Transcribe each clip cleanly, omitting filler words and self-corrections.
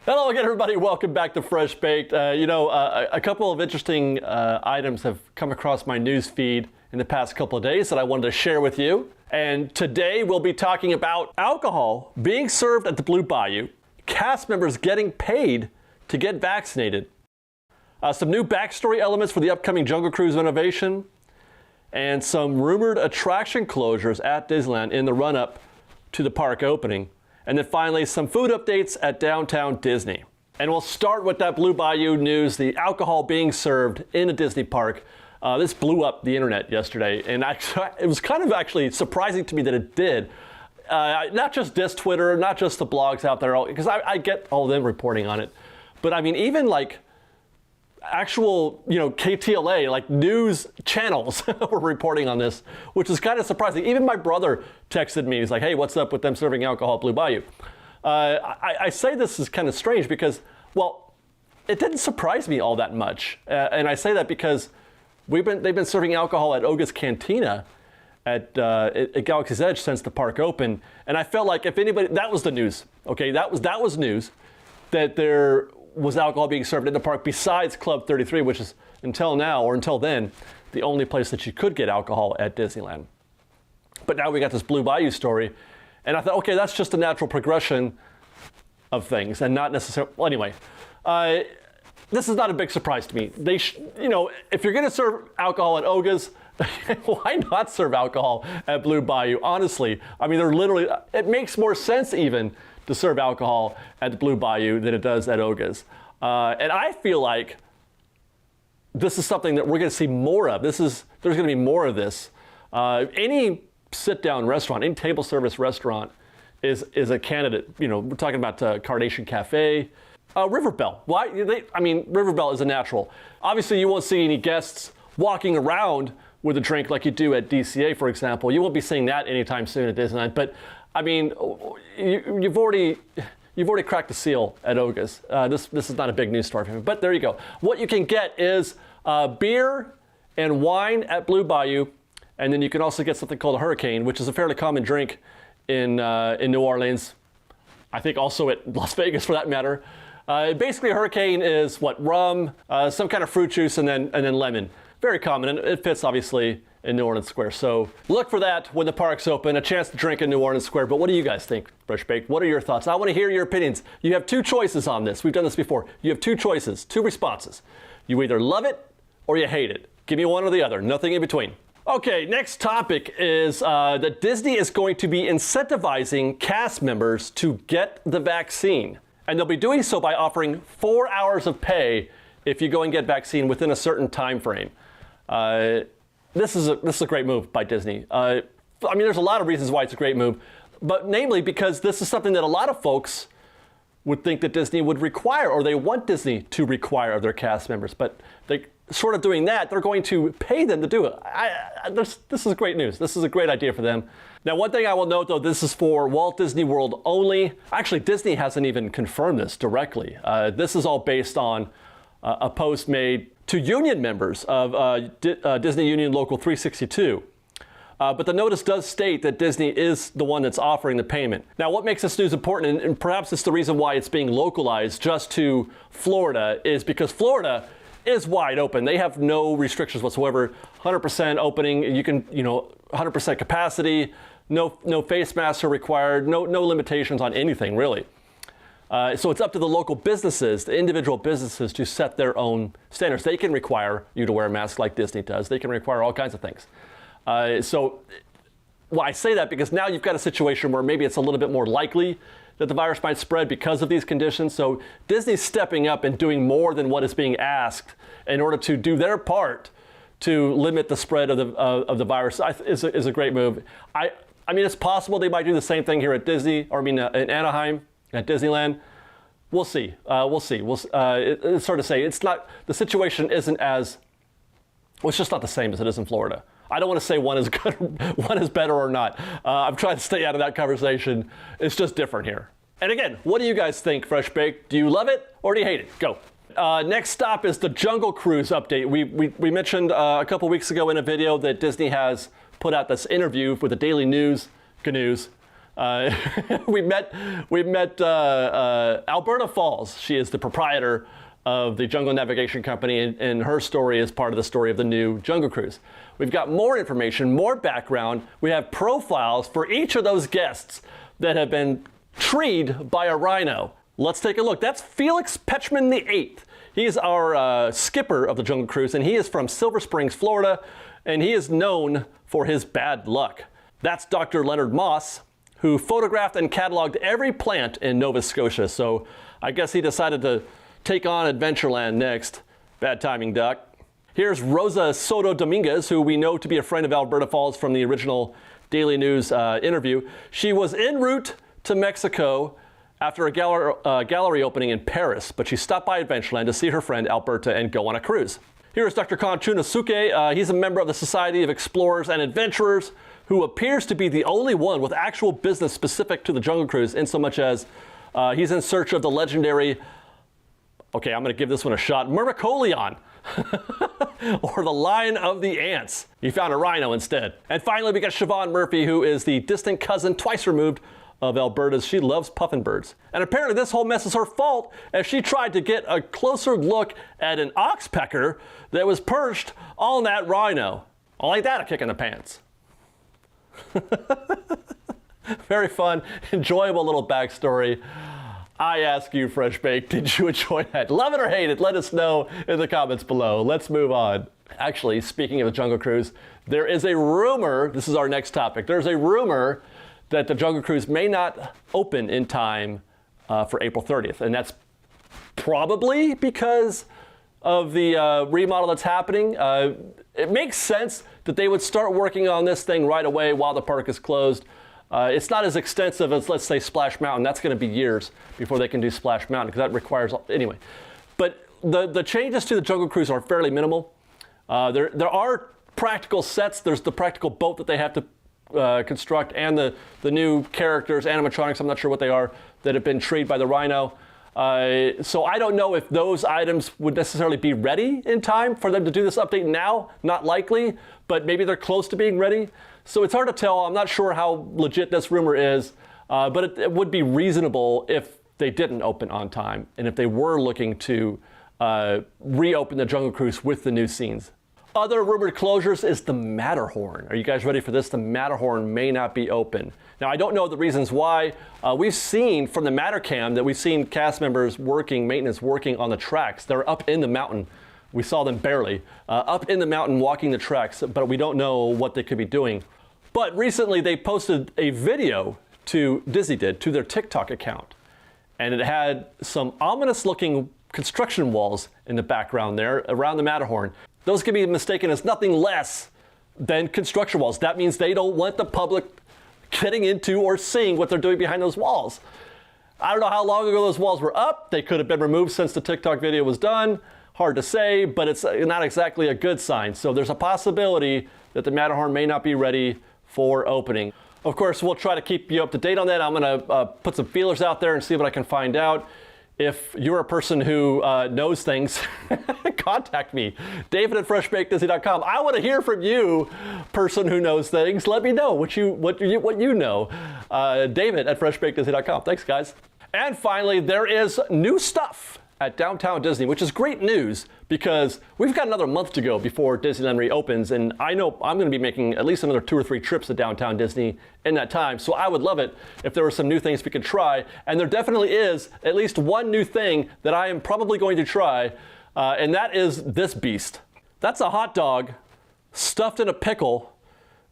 Hello again, everybody. Welcome back to Fresh Baked. A couple of interesting items have come across my news feed in the past couple of days that I wanted to share with you. And today we'll be talking about alcohol being served at the Blue Bayou, cast members getting paid to get vaccinated, some new backstory elements for the upcoming Jungle Cruise renovation, and some rumored attraction closures at Disneyland in the run-up to the park opening. And then finally, some food updates at Downtown Disney. And we'll start with that Blue Bayou news, the alcohol being served in a Disney park. This blew up the internet yesterday, and it was kind of actually surprising to me that it did. Not just Dis Twitter, not just the blogs out there, because I get all of them reporting on it. But I mean, even like actual, KTLA, like news channels were reporting on this, which is kind of surprising. Even my brother texted me. He's like, hey, what's up with them serving alcohol at Blue Bayou? I say this is kind of strange because, well, it didn't surprise me all that much. And I say that because they've been serving alcohol at Oga's Cantina at Galaxy's Edge since the park opened. And I felt like if anybody, that was the news, okay? That was news, that there was alcohol being served in the park besides Club 33, which is until now, or until then, the only place that you could get alcohol at Disneyland. But now we got this Blue Bayou story, and I thought, okay, that's just a natural progression of things, and not necessarily, well, anyway. This is not a big surprise to me. If you're gonna serve alcohol at Oga's, why not serve alcohol at Blue Bayou? Honestly, I mean, it makes more sense even to serve alcohol at the Blue Bayou than it does at Oga's. And I feel like this is something that we're gonna see more of. There's gonna be more of this. Any sit-down restaurant, any table service restaurant is a candidate. We're talking about Carnation Cafe, River Bell. Why? River Bell is a natural. Obviously, you won't see any guests walking around with a drink like you do at DCA, for example. You won't be seeing that anytime soon at Disneyland. But I mean, you've already cracked the seal at Oga's. This is not a big news story for me, but there you go. What you can get is beer and wine at Blue Bayou, and then you can also get something called a Hurricane, which is a fairly common drink in New Orleans. I think also at Las Vegas, for that matter. Basically, a Hurricane is what, rum, some kind of fruit juice, and then lemon. Very common, and it fits obviously in New Orleans Square. So look for that when the park's open, a chance to drink in New Orleans Square. But what do you guys think, Fresh Baked? What are your thoughts? I want to hear your opinions. You have two choices on this. We've done this before. You have two choices, two responses. You either love it or you hate it. Give me one or the other, nothing in between. Okay, next topic is that Disney is going to be incentivizing cast members to get the vaccine. And they'll be doing so by offering 4 hours of pay if you go and get vaccine within a certain time frame. This is a great move by Disney. There's a lot of reasons why it's a great move, but namely because this is something that a lot of folks would think that Disney would require, or they want Disney to require of their cast members. But they sort of doing that, they're going to pay them to do it. This is great news. This is a great idea for them. Now, one thing I will note, though, this is for Walt Disney World only. Actually, Disney hasn't even confirmed this directly. This is all based on a post made to union members of Disney Union Local 362. But the notice does state that Disney is the one that's offering the payment. Now, what makes this news important, and perhaps it's the reason why it's being localized just to Florida, is because Florida is wide open. They have no restrictions whatsoever. 100% opening. You can, 100% capacity. No face masks are required. No limitations on anything, really. So it's up to the local businesses, the individual businesses, to set their own standards. They can require you to wear a mask like Disney does. They can require all kinds of things. I say that because now you've got a situation where maybe it's a little bit more likely that the virus might spread because of these conditions. So Disney's stepping up and doing more than what is being asked in order to do their part to limit the spread of the virus. Is a great move. It's possible they might do the same thing here at Disney, in Anaheim, at Disneyland. We'll see. It's hard to say. It's not, the situation isn't as, it's just not the same as it is in Florida. I don't want to say one is good, one is better or not. I'm trying to stay out of that conversation. It's just different here. And again, what do you guys think, Fresh Baked? Do you love it or do you hate it? Go. Next stop is the Jungle Cruise update. We mentioned a couple weeks ago in a video that Disney has put out this interview with the Daily News, GNews, we met Alberta Falls. She is the proprietor of the Jungle Navigation Company, and her story is part of the story of the new Jungle Cruise. We've got more information, more background. We have profiles for each of those guests that have been treed by a rhino. Let's take a look. That's Felix Petchman VIII. He is our skipper of the Jungle Cruise, and he is from Silver Springs, Florida, and he is known for his bad luck. That's Dr. Leonard Moss, who photographed and cataloged every plant in Nova Scotia. So I guess he decided to take on Adventureland next. Bad timing, Doc. Here's Rosa Soto Dominguez, who we know to be a friend of Alberta Falls from the original Daily News interview. She was en route to Mexico after a gallery opening in Paris, but she stopped by Adventureland to see her friend Alberta and go on a cruise. Here's Dr. Kon Chunasuke. He's a member of the Society of Explorers and Adventurers, who appears to be the only one with actual business specific to the Jungle Cruise, in so much as he's in search of the legendary, okay, I'm going to give this one a shot, Myrmecoleon, or the Lion of the Ants. He found a rhino instead. And finally, we got Siobhan Murphy, who is the distant cousin, twice removed, of Alberta's. She loves puffin birds. And apparently this whole mess is her fault, as she tried to get a closer look at an oxpecker that was perched on that rhino. I like that, a kick in the pants. Very fun, enjoyable little backstory. I ask you, FreshBaked, did you enjoy that? Love it or hate it? Let us know in the comments below. Let's move on. Actually, speaking of the Jungle Cruise, there is a rumor, this is our next topic, there's a rumor that the Jungle Cruise may not open in time for April 30th. And that's probably because of the remodel that's happening. It makes sense that they would start working on this thing right away while the park is closed. It's not as extensive as, let's say, Splash Mountain. That's going to be years before they can do Splash Mountain, because that requires, anyway. But the changes to the Jungle Cruise are fairly minimal. There are practical sets. There's the practical boat that they have to construct, and the new characters, animatronics, I'm not sure what they are, that have been treed by the rhino. So I don't know if those items would necessarily be ready in time for them to do this update now. Not likely, but maybe they're close to being ready. So it's hard to tell. I'm not sure how legit this rumor is, but it would be reasonable if they didn't open on time, and if they were looking to reopen the Jungle Cruise with the new scenes. Other rumored closures is the Matterhorn. Are you guys ready for this? The Matterhorn may not be open. Now, I don't know the reasons why. We've seen from the Mattercam that we've seen cast members working, maintenance working on the tracks. They're up in the mountain. We saw them barely up in the mountain walking the tracks, but we don't know what they could be doing. But recently they posted a video Disney did, to their TikTok account. And it had some ominous looking construction walls in the background there around the Matterhorn. Those can be mistaken as nothing less than construction walls. That means they don't want the public getting into or seeing what they're doing behind those walls. I don't know how long ago those walls were up. They could have been removed since the TikTok video was done. Hard to say, but it's not exactly a good sign. So there's a possibility that the Matterhorn may not be ready for opening. Of course, we'll try to keep you up to date on that. I'm gonna put some feelers out there and see what I can find out. If you're a person who knows things, contact me. David at FreshBakedDisney.com. I want to hear from you, person who knows things. Let me know what you know. David at FreshBakedDisney.com. Thanks, guys. And finally, there is new stuff at Downtown Disney, which is great news because we've got another month to go before Disneyland reopens, and I know I'm going to be making at least another 2 or 3 trips to Downtown Disney in that time, so I would love it if there were some new things we could try, and there definitely is at least one new thing that I am probably going to try, and that is this beast. That's a hot dog stuffed in a pickle,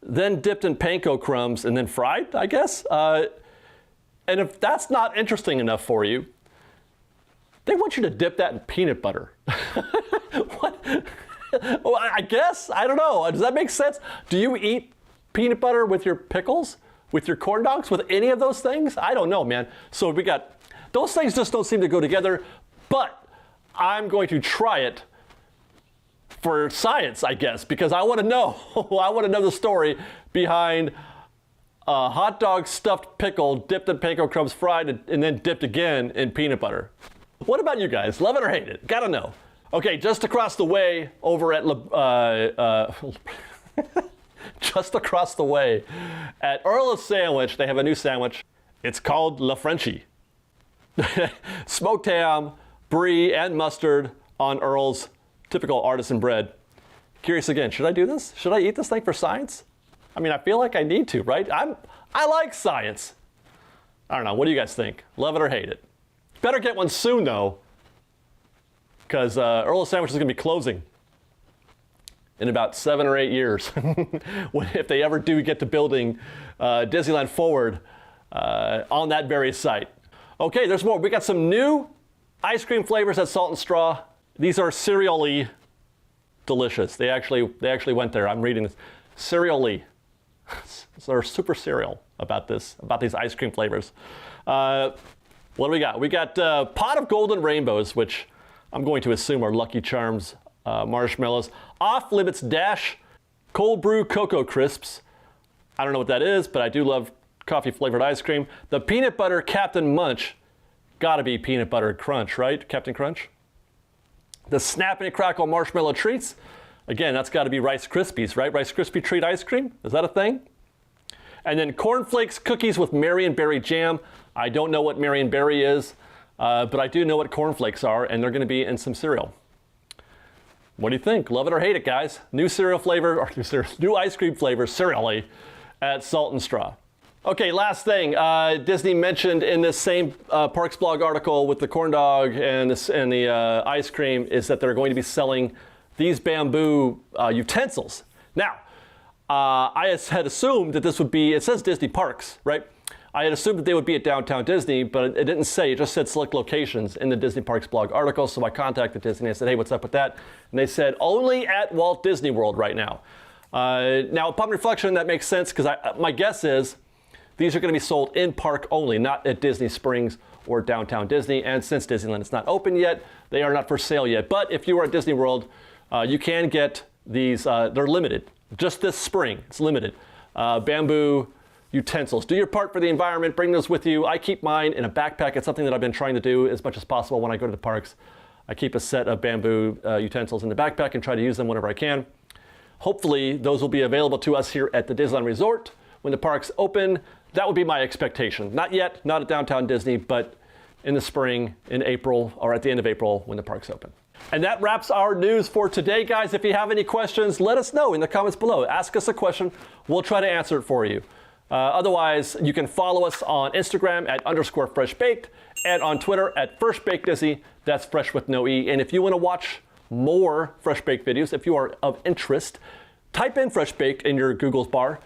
then dipped in panko crumbs, and then fried, I guess. And if that's not interesting enough for you, they want you to dip that in peanut butter. What? Well, I guess, I don't know. Does that make sense? Do you eat peanut butter with your pickles? With your corn dogs? With any of those things? I don't know, man. So we got, those things just don't seem to go together, but I'm going to try it for science, I guess, because I want to know. I want to know the story behind a hot dog stuffed pickle dipped in panko crumbs, fried, and then dipped again in peanut butter. What about you guys? Love it or hate it? Gotta know. Okay, just across the way over at just across the way. At Earl's Sandwich, they have a new sandwich. It's called La Frenchie. Smoked ham, brie, and mustard on Earl's typical artisan bread. Curious again, should I do this? Should I eat this thing for science? I mean, I feel like I need to, right? I like science. I don't know, what do you guys think? Love it or hate it? Better get one soon though, because Earl's Sandwich is gonna be closing in about 7 or 8 years, if they ever do get to building Disneyland Forward on that very site. Okay, there's more. We got some new ice cream flavors at Salt and Straw. These are cereal-y delicious. They actually went there. I'm reading this. Cereal-y. So they're super cereal about these ice cream flavors. What do we got? We got Pot of Golden Rainbows, which I'm going to assume are Lucky Charms marshmallows. Off Limits Dash Cold Brew Cocoa Crisps. I don't know what that is, but I do love coffee flavored ice cream. The Peanut Butter Captain Munch. Gotta be Peanut Butter Crunch, right? Captain Crunch. The Snap and Crackle Marshmallow Treats. Again, that's gotta be Rice Krispies, right? Rice Krispie Treat ice cream. Is that a thing? And then Corn Flakes Cookies with Marion Berry Jam. I don't know what Marion Berry is, but I do know what Corn Flakes are, and they're gonna be in some cereal. What do you think? Love it or hate it, guys? New cereal flavor, or new ice cream flavor, cereal-y, at Salt and Straw. Okay, last thing. Disney mentioned in this same Parks blog article with the corn dog and the ice cream is that they're going to be selling these bamboo utensils. Now, I had assumed that this would be, it says Disney Parks, right? I had assumed that they would be at Downtown Disney, but it didn't say, it just said select locations in the Disney Parks blog article. So I contacted Disney and I said, hey, what's up with that? And they said, only at Walt Disney World right now. Now, upon reflection, that makes sense because my guess is these are going to be sold in park only, not at Disney Springs or Downtown Disney. And since Disneyland is not open yet, they are not for sale yet. But if you are at Disney World, you can get these, they're limited. Just this spring, it's limited. Bamboo utensils. Do your part for the environment, bring those with you. I keep mine in a backpack. It's something that I've been trying to do as much as possible when I go to the parks. I keep a set of bamboo utensils in the backpack and try to use them whenever I can. Hopefully those will be available to us here at the Disneyland Resort when the parks open. That would be my expectation. Not yet, not at Downtown Disney, but in the spring, in April, or at the end of April when the parks open. And that wraps our news for today, guys. If you have any questions, let us know in the comments below. Ask us a question. We'll try to answer it for you. Otherwise, you can follow us on Instagram at _FreshBaked and on Twitter at FreshBakedDisney. That's fresh with no E. And if you want to watch more Fresh Baked videos, if you are of interest, type in Fresh Baked in your Google's bar,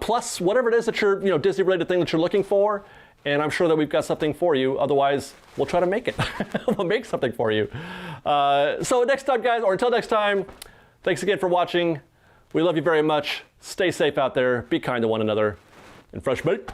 plus whatever it is that you're, Disney-related thing that you're looking for, and I'm sure that we've got something for you. Otherwise, we'll try to make it. We'll make something for you. So next time, guys, or until next time, thanks again for watching. We love you very much. Stay safe out there. Be kind to one another. And Fresh Baked.